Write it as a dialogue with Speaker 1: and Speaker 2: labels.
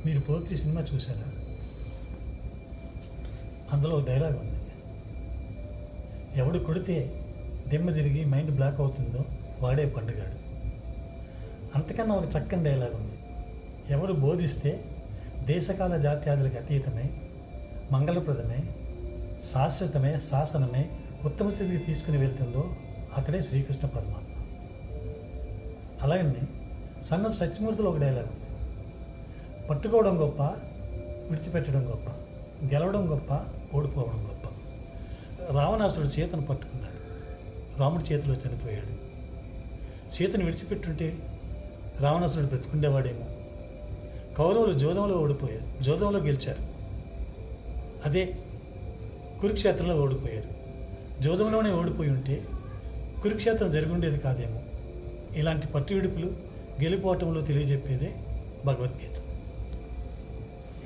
Speaker 1: మీరు పోకిరి సినిమా చూసారా? అందులో ఒక డైలాగ్ ఉంది, ఎవడు కొడితే దిమ్మ తిరిగి మైండ్ బ్లాక్ అవుతుందో వాడే పండుగాడు. అంతకన్నా ఒక చక్కని డైలాగ్ ఉంది, ఎవరు బోధిస్తే దేశకాల జాత్యాదులకు అతీతమై మంగళప్రదమే శాశ్వతమే శాసనమే ఉత్తమ స్థితికి తీసుకుని వెళ్తుందో అతడే శ్రీకృష్ణ పరమాత్మ. అలాగనే సన్ ఆఫ్ సత్యమూర్తిలో ఒక డైలాగ్ ఉంది, పట్టుకోవడం గొప్ప విడిచిపెట్టడం గొప్ప, గెలవడం గొప్ప ఓడిపోవడం గొప్ప. రావణాసుడు సీతను పట్టుకున్నాడు, రాముడి చేతిలో చనిపోయాడు. సీతను విడిచిపెట్టుంటే రావణాసుడు బ్రతుకుండేవాడేమో. కౌరవులు జోదంలో ఓడిపోయారు, జోదంలో గెలిచారు. అదే కురుక్షేత్రంలో ఓడిపోయారు. జోదంలోనే ఓడిపోయి ఉంటే కురుక్షేత్రం జరుగుండేది కాదేమో. ఇలాంటి పట్టు విడుపులు గెలిపోవటంలో తెలియజెప్పేదే భగవద్గీత.